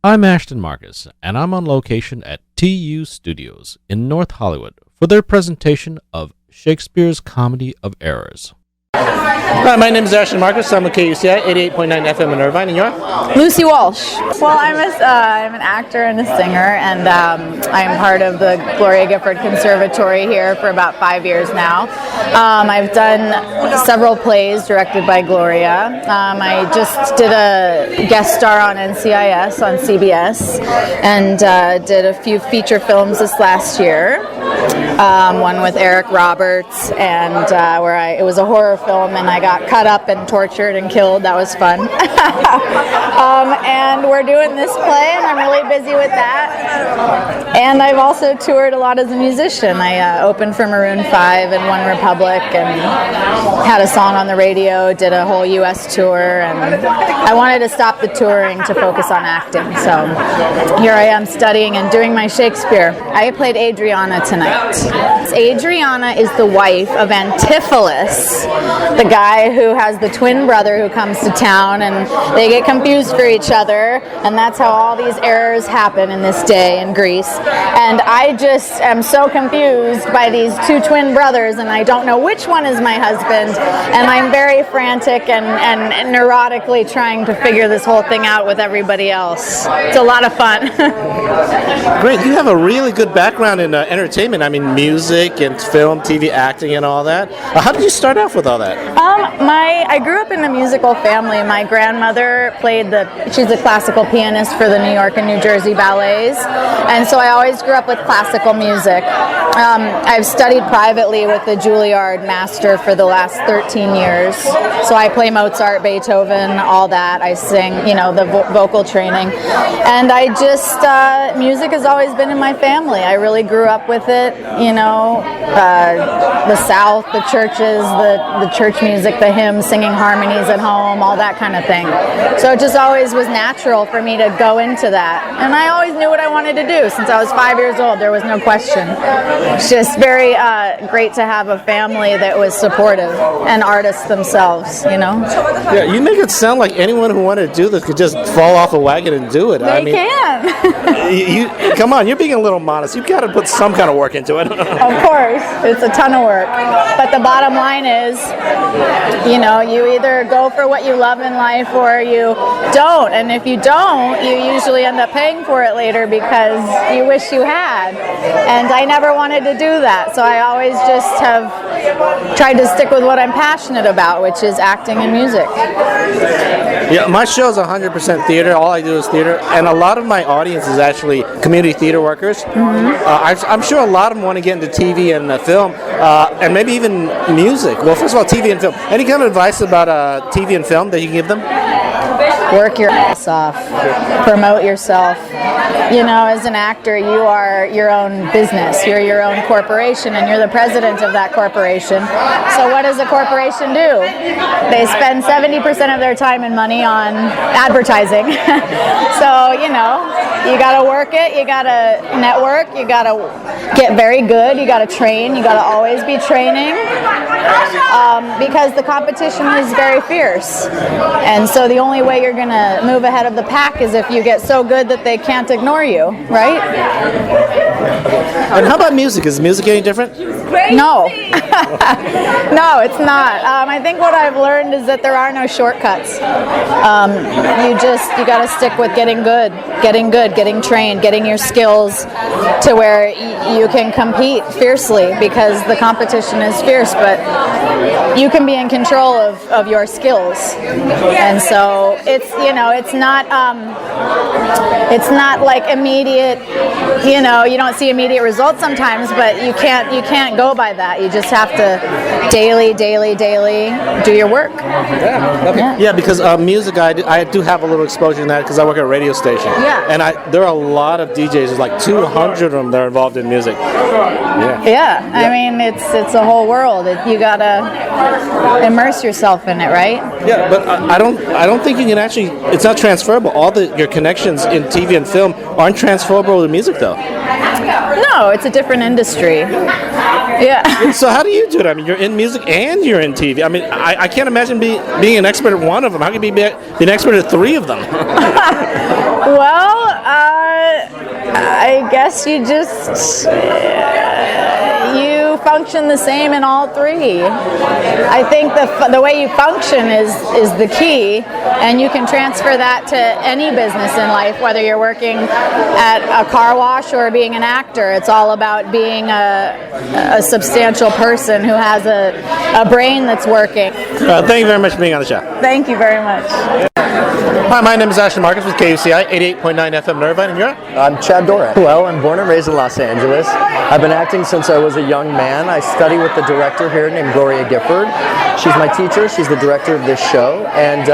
I'm Ashton Marcus, and I'm on location at TU Studios in North Hollywood for their presentation of Shakespeare's Comedy of Errors. Hi, my name is Ashton Marcus. I'm with KUCI 88.9 FM in Irvine, and you're? Lucy Walsh. Well, I'm an actor and a singer, and I'm part of the Gloria Gifford Conservatory here for about 5 years now. I've done several plays directed by Gloria. I just did a guest star on NCIS on CBS, and did a few feature films this last year. One with Eric Roberts, and it was a horror film, and I got cut up and tortured and killed. That was fun. And we're doing this play, and I'm really busy with that. And I've also toured a lot as a musician. I opened for Maroon 5 and One Republic, and had a song on the radio, did a whole U.S. tour, and I wanted to stop the touring to focus on acting. So here I am studying and doing my Shakespeare. I played Adriana tonight. Adriana is the wife of Antipholus, the guy who has the twin brother who comes to town, and they get confused for each other, and that's how all these errors happen in this day in Greece. And I just am so confused by these two twin brothers, and I don't know which one is my husband, and I'm very frantic and neurotically trying to figure this whole thing out with everybody else. It's a lot of fun. Great. You have a really good background in entertainment. I mean, music and film, TV, acting, and all that. How did you start off with all that? I grew up in a musical family. My grandmother she's a classical pianist for the New York and New Jersey ballets, and so I always grew up with classical music. I've studied privately with the Juilliard master for the last 13 years, so I play Mozart, Beethoven, all that. I sing, the vocal training, and I just, music has always been in my family. I really grew up with it, the South, the churches, the church music, the hymns, singing harmonies at home, all that kind of thing. So it just always was natural for me to go into that. And I always knew what I wanted to do. Since I was 5 years old, there was no question. It's just very great to have a family that was supportive, and artists themselves, Yeah, you make it sound like anyone who wanted to do this could just fall off a wagon and do it. They can. Come on, you're being a little modest. You've got to put some kind of work into it. Of course, it's a ton of work. But the bottom line is, you either go for what you love in life or you don't. And if you don't, you usually end up paying for it later because you wish you had. And I never wanted to do that. So I always just have tried to stick with what I'm passionate about, which is acting and music. Yeah, my show is 100% theater. All I do is theater. And a lot of my audience is actually community theater workers. Mm-hmm. I'm sure a lot of them want to get into TV and film, and maybe even music. Well, first of all, TV and film. Any kind of advice about TV and film that you can give them? Work your ass off. Promote yourself. As an actor, you are your own business. You're your own corporation, and you're the president of that corporation. So what does a corporation do? They spend 70% of their time and money on advertising. So, you got to work it. You got to network. You got to get very good. You got to train. You got to always be training, because the competition is very fierce. And so the only way you're going to move ahead of the pack is if you get so good that they can't ignore you, right? And how about music? Is music any different? No. No, it's not. I think what I've learned is that there are no shortcuts. You got to stick with getting good, getting trained, getting your skills to where you can compete fiercely, because the competition is fierce, but you can be in control of your skills. And so it's not like immediate, you don't see immediate results sometimes, but you can't go by that. You just have to daily do your work. Yeah, okay. Yeah, because music, I do have a little exposure in that because I work at a radio station. Yeah. And there are a lot of DJs, there's like 200 of them that are involved in music. Yeah. I mean, it's a whole world. You gotta immerse yourself in it, right? Yeah, but I don't think you can actually. It's not transferable. All your connections in TV and film aren't transferable to music, though. No, it's a different industry. Yeah. So how do you do it? I mean, you're in music and you're in TV. I mean, I can't imagine being an expert at one of them. How can you be an expert at three of them? Well, I guess you just you function the same in all three. I think the way you function is the key, and you can transfer that to any business in life, whether you're working at a car wash or being an actor. It's all about being a substantial person who has a brain that's working. Thank you very much for being on the show. Thank you very much. Hi, my name is Ashton with KUCI 88.9 FM in Irvine, and you're? I'm Chad Doran. Well, I'm born and raised in Los Angeles. I've been acting since I was a young man. I study with the director here named Gloria Gifford. She's my teacher. She's the director of this show. And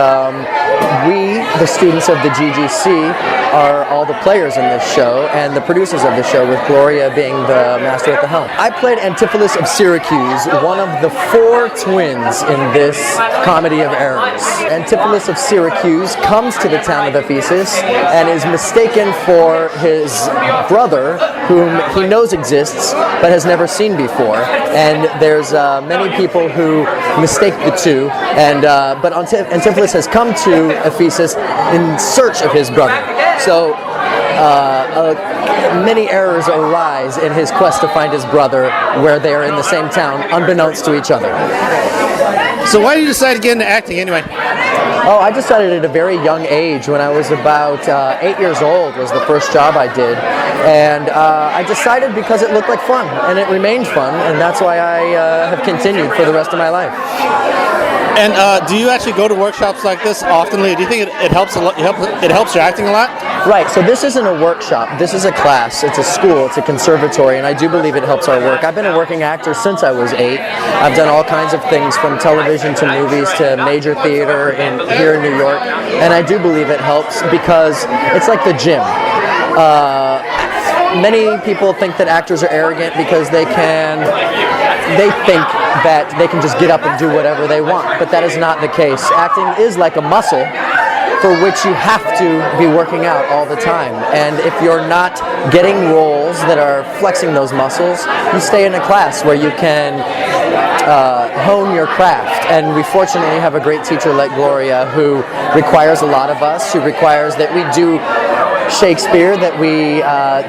we, the students of the GGC, are all the players in this show and the producers of the show, with Gloria being the master at the helm. I played Antipholus of Syracuse, one of the four twins in this comedy of errors. Antipholus of Syracuse comes to the town of Ephesus and is mistaken for his brother, whom he knows exists but has never seen before. And there's many people who mistake the two, and but Antipholus has come to Ephesus in search of his brother. So many errors arise in his quest to find his brother, where they are in the same town, unbeknownst to each other. So why did you decide to get into acting anyway? Oh, I decided at a very young age. When I was about 8 years old was the first job I did. And I decided because it looked like fun, and it remained fun, and that's why I have continued for the rest of my life. And do you actually go to workshops like this often? Do you think it helps a lot? It helps your acting a lot? Right. So this isn't a workshop. This is a class. It's a school. It's a conservatory, and I do believe it helps our work. I've been a working actor since I was 8. I've done all kinds of things, from television to movies to major theater here in New York, and I do believe it helps because it's like the gym. Many people think that actors are arrogant because they think that they can just get up and do whatever they want, but that is not the case. Acting is like a muscle for which you have to be working out all the time, and if you're not getting roles that are flexing those muscles, you stay in a class where you can hone your craft. And we fortunately have a great teacher like Gloria, who requires a lot of us, who requires that we do Shakespeare, that we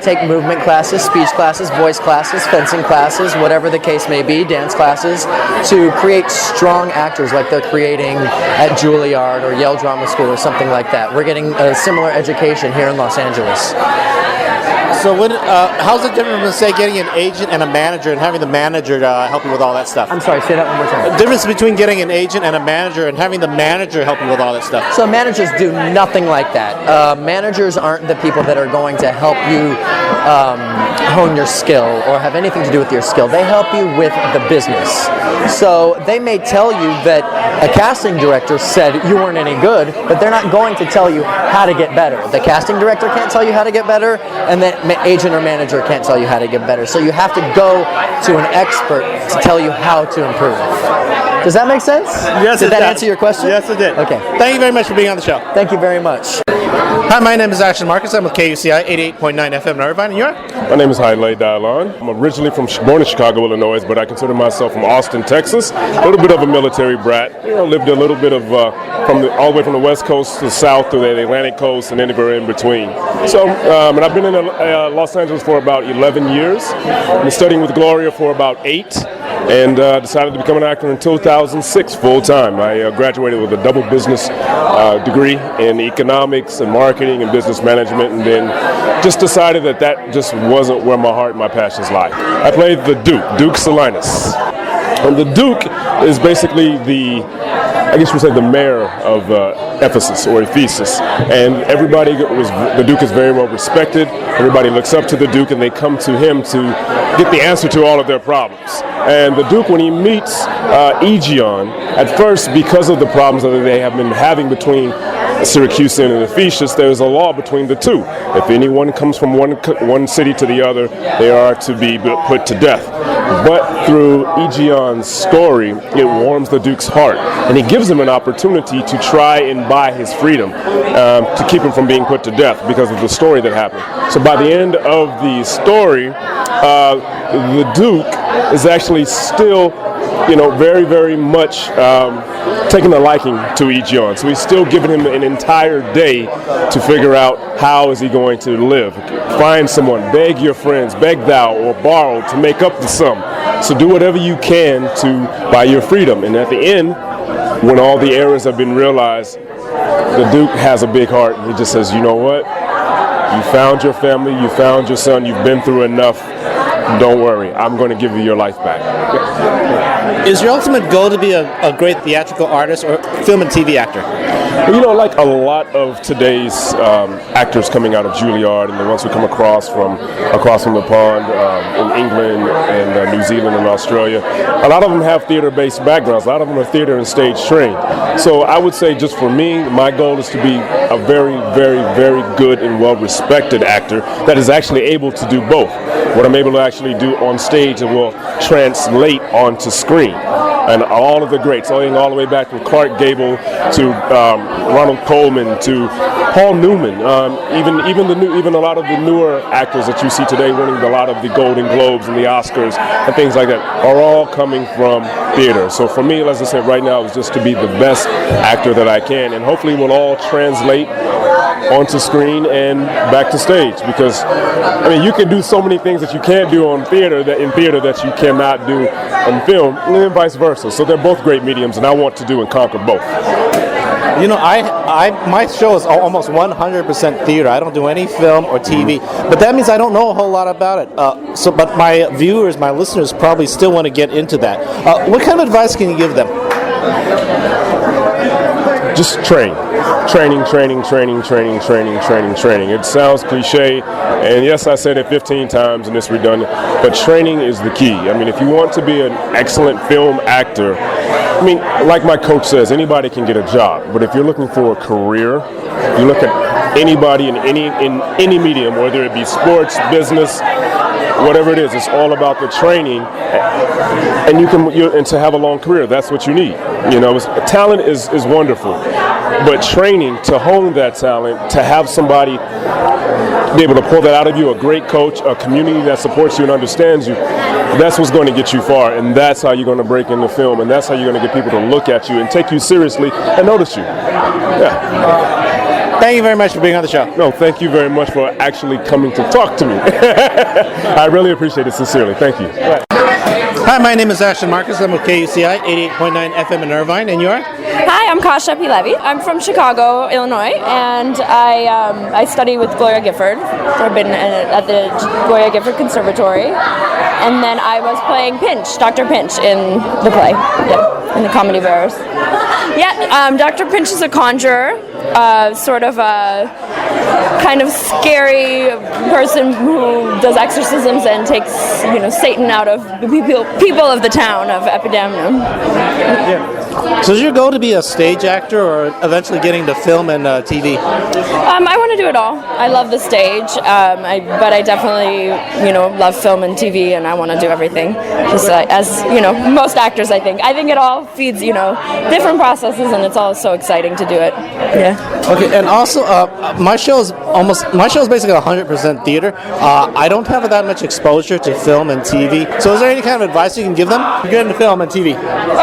take movement classes, speech classes, voice classes, fencing classes, whatever the case may be, dance classes, to create strong actors like they're creating at Juilliard or Yale Drama School or something like that. We're getting a similar education here in Los Angeles. So how's it different from, say, getting an agent and a manager and having the manager help you with all that stuff? I'm sorry, say that one more time. The difference between getting an agent and a manager and having the manager help you with all that stuff. So managers do nothing like that. Managers aren't the people that are going to help you hone your skill or have anything to do with your skill. They help you with the business. So they may tell you that a casting director said you weren't any good, but they're not going to tell you how to get better. The casting director can't tell you how to get better, and the agent or manager can't tell you how to get better. So you have to go to an expert to tell you how to improve. Does that make sense? Yes, Did that answer your question? Yes, it did. Okay. Thank you very much for being on the show. Thank you very much. Hi, my name is Ashton. I'm with KUCI 88.9 FM in Irvine, and you're? My name is Haile Dallon. I'm originally born in Chicago, Illinois, but I consider myself from Austin, Texas. A little bit of a military brat. Lived a little bit of all the way from the West Coast to the South to the Atlantic Coast and anywhere in between. So, and I've been in Los Angeles for about 11 years. I've been studying with Gloria for about 8. And decided to become an actor in 2006 full-time. I graduated with a double business degree in economics and marketing and business management, and then just decided that just wasn't where my heart and my passions lie. I played the Duke Salinas. And the Duke is basically the mayor of Ephesus or Ephesus, and the Duke is very well respected. Everybody looks up to the Duke, and they come to him to get the answer to all of their problems. And the Duke, when he meets Aegeon, at first, because of the problems that they have been having between Syracusan and Ephesus, there's a law between the two. If anyone comes from one city to the other, they are to be put to death. But through Aegeon's story, it warms the Duke's heart, and he gives him an opportunity to try and buy his freedom, to keep him from being put to death because of the story that happened. So by the end of the story, the Duke is actually still very, very much taking a liking to each young. So he's still giving him an entire day to figure out how is he going to live. Find someone, beg your friends, beg thou, or borrow to make up the sum. So do whatever you can to buy your freedom. And at the end, when all the errors have been realized, the Duke has a big heart, and he just says, you know what? You found your family, you found your son, you've been through enough. Don't worry, I'm going to give you your life back. Is your ultimate goal to be a great theatrical artist or film and TV actor? Well, like a lot of today's actors coming out of Juilliard and the ones who come across from the pond in England and New Zealand and Australia, a lot of them have theater-based backgrounds. A lot of them are theater and stage trained. So I would say just for me, my goal is to be a very, very, very good and well-respected actor that is actually able to do both. What I'm able to actually do on stage and will translate onto screen. And all of the greats, all the way back from Clark Gable to Ronald Coleman to Paul Newman, even a lot of the newer actors that you see today winning a lot of the Golden Globes and the Oscars and things like that are all coming from theater. So for me, as I said right now, is just to be the best actor that I can, and hopefully we'll all translate onto screen and back to stage, because you can do so many things that you can't do in theater that you cannot do on film, and then vice versa. So they're both great mediums, and I want to do and conquer both. My show is almost 100% theater. I don't do any film or TV, but that means I don't know a whole lot about it. But my viewers, my listeners, probably still want to get into that. What kind of advice can you give them? Just training. It sounds cliche, and yes, I said it 15 times and it's redundant, but training is the key. If you want to be an excellent film actor, like my coach says, anybody can get a job, but if you're looking for a career, you look at anybody in any medium, whether it be sports, business, whatever it is, it's all about the training, and to have a long career, that's what you need. Talent is wonderful, but training to hone that talent, to have somebody be able to pull that out of you, a great coach, a community that supports you and understands you, that's what's going to get you far, and that's how you're going to break into film, and that's how you're going to get people to look at you and take you seriously and notice you. Yeah. Thank you very much for being on the show. No, thank you very much for actually coming to talk to me. I really appreciate it, sincerely. Thank you. Hi, my name is Ashton Marcus. I'm with KUCI 88.9 FM in Irvine, and you are? Hi, I'm Kasha P. Levy. I'm from Chicago, Illinois, and I study with Gloria Gifford. I've been at the Gloria Gifford Conservatory, and then I was playing Pinch, Dr. Pinch, in the play, in the Comedy Bears. Dr. Pinch is a conjurer, sort of a kind of scary person who does exorcisms and takes, Satan out of the people of the town of Epidamnum. Yeah. So is your goal to be a stage actor or eventually getting to film and TV? I want to do it all. I love the stage, but I definitely, love film and TV, and I want to do everything. Just as, most actors, I think. I think it all feeds, different processes, and it's all so exciting to do it. Yeah. Okay, and also, my show is basically 100% theater. I don't have that much exposure to film and TV. So is there any kind of advice you can give them to get into film and TV?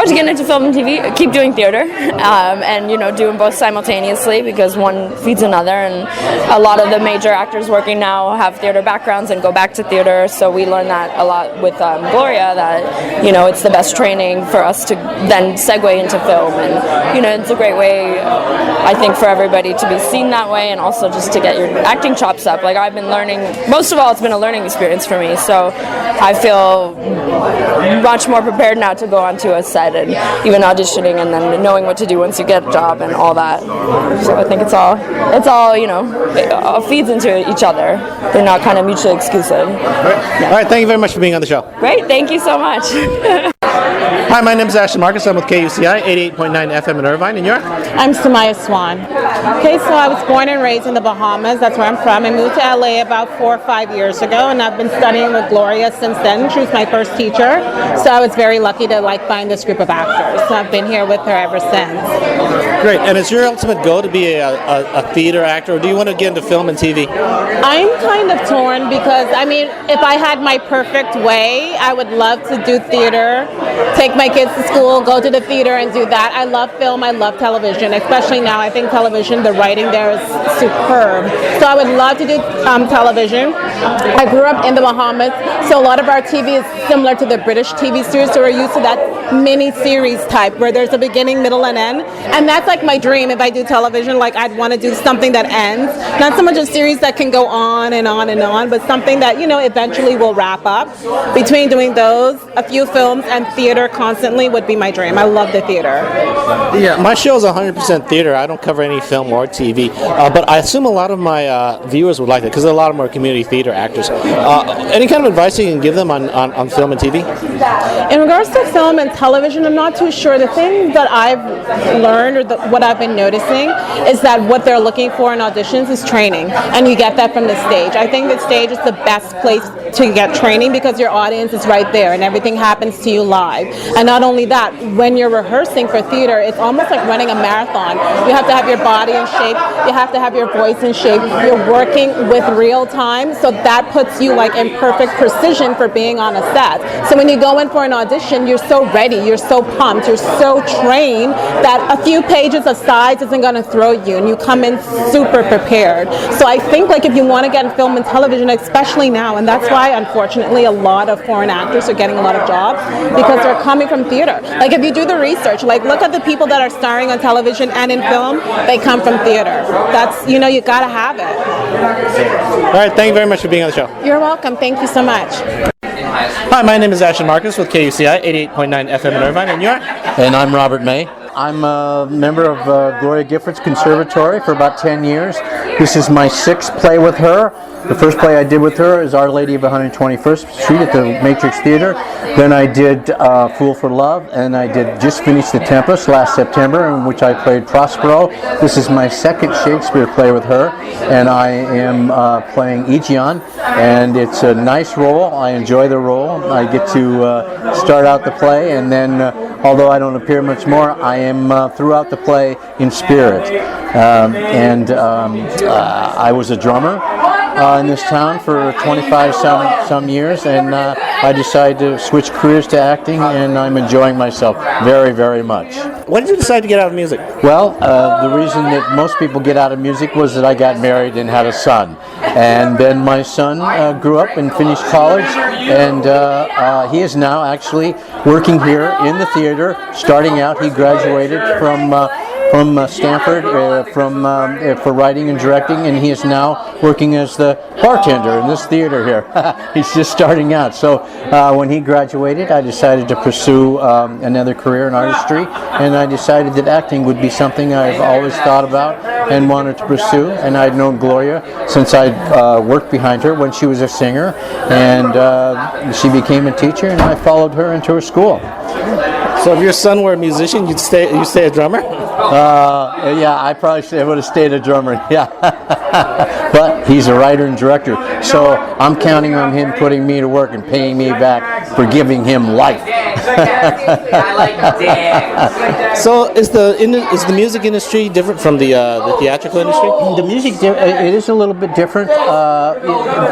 To get into film and TV, keep doing theater, and do them both simultaneously, because one feeds another. And a lot of the major actors working now have theater backgrounds and go back to theater. So we learned that a lot with Gloria, that it's the best training for us to then segue into film, and it's a great way, I think, for everybody to be seen that way, and also just to get your acting chops up. Like, I've been learning, most of all, it's been a learning experience for me, so I feel much more prepared now to go onto a set and even auditioning and then knowing what to do once you get a job and all that. So I think it's all it all feeds into each other. They're not kind of mutually exclusive. All right, thank you very much for being on the show. Great, thank you so much. Hi, my name is Ashton Marcus. I'm with KUCI 88.9 FM in Irvine, and you're? I'm Samaya Swan. Okay, so I was born and raised in the Bahamas. That's where I'm from. I moved to LA about 4 or 5 years ago, and I've been studying with Gloria since then. She was my first teacher, so I was very lucky to find this group of actors. So I've been here with her ever since. Great. And is your ultimate goal to be a theater actor, or do you want to get into film and TV? I'm kind of torn because, if I had my perfect way, I would love to do theater take my kids to school, go to the theater, and do that. I love film. I love television, especially now. I think television, the writing there is superb. So I would love to do television. I grew up in the Bahamas, so a lot of our TV is similar to the British TV series, so we're used to that mini-series type where there's a beginning, middle, and end. And that's like my dream if I do television. Like, I'd want to do something that ends. Not so much a series that can go on and on and on, but something that, eventually will wrap up. Between doing those, a few films, and theater constantly would be my dream. I love the theater. Yeah, my show is 100% theater. I don't cover any film or TV, but I assume a lot of my viewers would like it because a lot of them are community theater actors. Any kind of advice you can give them on film and TV? In regards to film and television, I'm not too sure. The thing that I've learned, or what I've been noticing, is that what they're looking for in auditions is training, and you get that from the stage. I think the stage is the best place to get training because your audience is right there and everything happens to you live. And not only that, when you're rehearsing for theater, it's almost like running a marathon. You have to have your body in shape, you have to have your voice in shape, you're working with real time, so that puts you like in perfect precision for being on a set. So when you go in for an audition, you're so ready, you're so pumped, you're so trained that a few pages of sides isn't going to throw you, and you come in super prepared. So I think like if you want to get in film and television, especially now, and that's why unfortunately a lot of foreign actors are getting a lot of jobs, because they're coming from theater. Like if you do the research, like look at the people that are starring on television and in film, they come from theater. That's, you gotta have it. All right, thank you very much for being on the show. You're welcome. Thank you so much. Hi, my name is Ashton Marcus with KUCI 88.9 FM in Irvine, and you are? And I'm Robert May. I'm a member of Gloria Gifford's Conservatory for about 10 years. This is my 6th play with her. The first play I did with her is Our Lady of 121st Street at the Matrix Theater. Then I did Fool for Love, and I just finished The Tempest last September, in which I played Prospero. This is my 2nd Shakespeare play with her, and I am playing Aegeon, and it's a nice role. I enjoy the role. I get to start out the play, and then although I don't appear much more, I am throughout the play in spirit. I was a drummer in this town for 25 some years, and I decided to switch careers to acting, and I'm enjoying myself very, very much. When did you decide to get out of music? Well, the reason that most people get out of music was that I got married and had a son. And then my son grew up and finished college, and he is now actually working here in the theater, starting out. He graduated from Stanford for writing and directing, and he is now working as the bartender in this theater here. He's just starting out. So when he graduated, I decided to pursue another career in artistry, and I decided that acting would be something I've always thought about and wanted to pursue. And I'd known Gloria since I'd worked behind her when she was a singer, and she became a teacher, and I followed her into her school. So if your son were a musician, you'd stay a drummer? Yeah, I probably would have stayed a drummer, yeah. But he's a writer and director, so I'm counting on him putting me to work and paying me back for giving him life. So is the music industry different from the theatrical industry? The music, it is a little bit different.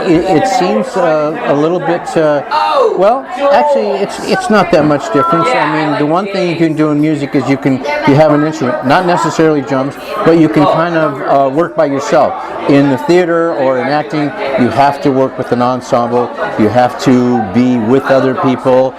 It seems a little bit, well, actually it's not that much difference. I mean, the one thing you can do in music is you have an instrument, not necessarily drums, but you can kind of work by yourself. In the theater or in acting, you have to work with an ensemble. You have to be with other people.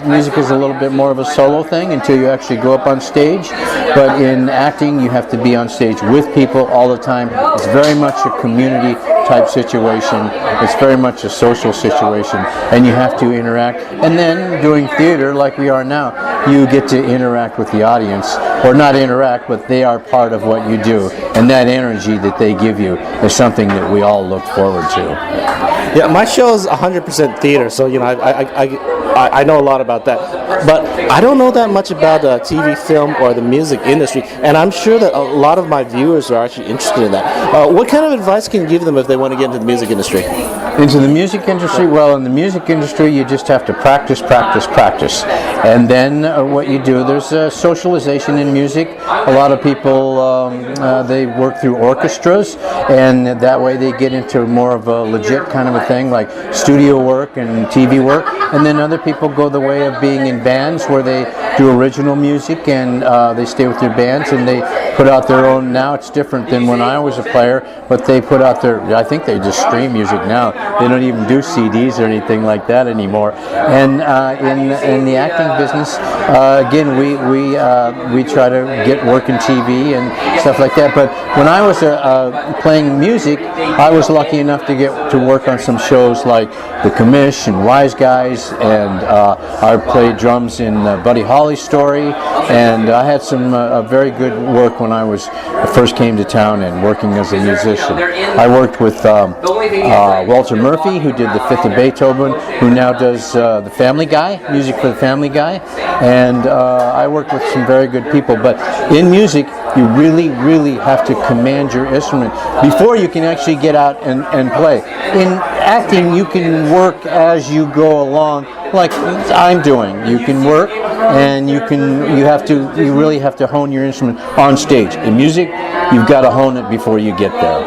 Music is a little bit more of a solo thing until you actually go up on stage. But in acting, you have to be on stage with people all the time. It's very much a community type situation. It's very much a social situation, and you have to interact. And then doing theater like we are now, you get to interact with the audience, or not interact, but they are part of what you do. And that energy that they give you is something that we all look forward to. Yeah, my show is 100% theater, so I know a lot about that. But I don't know that much about TV, film, or the music industry, and I'm sure that a lot of my viewers are actually interested in that. What kind of advice can you give them if they want to get into the music industry? Into the music industry? Well, in the music industry, you just have to practice. And then what you do, there's socialization in music. A lot of people, they work through orchestras, and that way they get into more of a legit kind of a thing, like studio work and TV work. and then other people go the way of being in bands where they do original music and they stay with their bands and they put out their own. Now it's different than when I was a player, but they put out their, I think they just stream music now. They don't even do CDs or anything like that anymore. And in the acting business, again, we try to get work in TV and stuff like that. But when I was playing music, I was lucky enough to get to work on some shows like The Commish and Wise Guys, and I played drums in Buddy Holly's story, and I had some very good work when I first came to town and working as a musician. I worked with Walter Murphy, who did The Fifth of Beethoven, who now does The Family Guy, music for The Family Guy, and I worked with some very good people. But in music, you really, really have to command your instrument before you can actually get out and play. In acting, you can work as you go along, like I'm doing. You can work, and you really have to hone your instrument on stage. In music, you've got to hone it before you get there.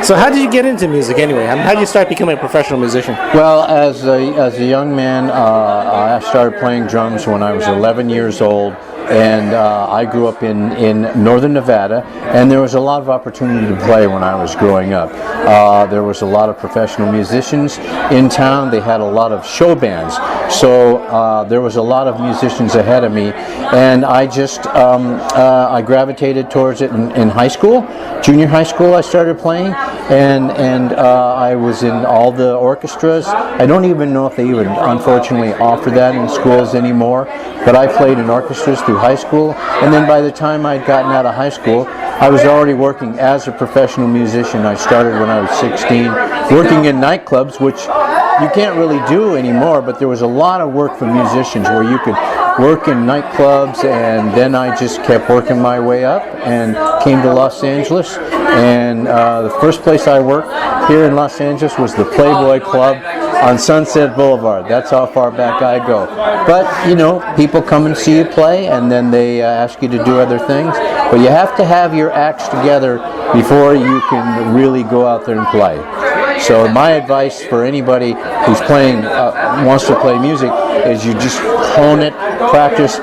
So how did you get into music anyway? How did you start becoming a professional musician? Well, as a young man, I started playing drums when I was 11 years old. And I grew up in northern Nevada, and there was a lot of opportunity to play when I was growing up. There was a lot of professional musicians in town. They had a lot of show bands, so there was a lot of musicians ahead of me, and I just I gravitated towards it in high school. Junior high school, I started playing, and I was in all the orchestras. I don't even know if they even unfortunately offer that in schools anymore, but I played in orchestras through high school, and then by the time I'd gotten out of high school, I was already working as a professional musician. I started when I was 16, working in nightclubs, which you can't really do anymore, but there was a lot of work for musicians where you could work in nightclubs, and then I just kept working my way up and came to Los Angeles. And the first place I worked here in Los Angeles was the Playboy Club on Sunset Boulevard. That's how far back I go. But, you know, people come and see you play, and then they ask you to do other things. But you have to have your acts together before you can really go out there and play. So my advice for anybody who's playing, wants to play music, is you just hone it, practice,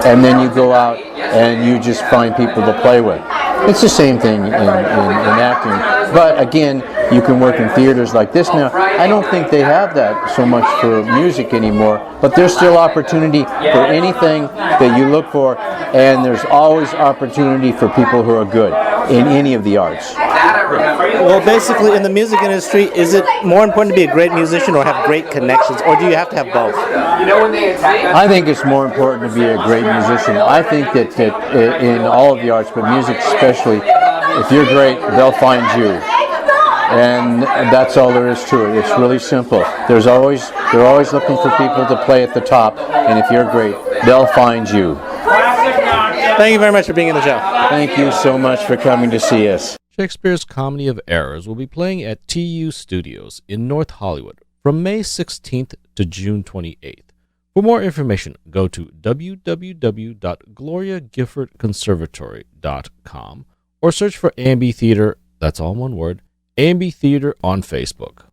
and then you go out and you just find people to play with. It's the same thing in acting. But again, you can work in theaters like this now. I don't think they have that so much for music anymore, but there's still opportunity for anything that you look for, and there's always opportunity for people who are good in any of the arts. Well, basically, in the music industry, is it more important to be a great musician or have great connections, or do you have to have both? I think it's more important to be a great musician. I think that in all of the arts, but music especially, if you're great, they'll find you. And that's all there is to it. It's really simple. They're always looking for people to play at the top, and if you're great, they'll find you. Thank you very much for being in the show. Thank you so much for coming to see us. Shakespeare's Comedy of Errors will be playing at TU Studios in North Hollywood from May 16th to June 28th. For more information, go to www.gloriagiffordconservatory.com or search for AMB Theatre, that's all one word, AMB Theatre on Facebook.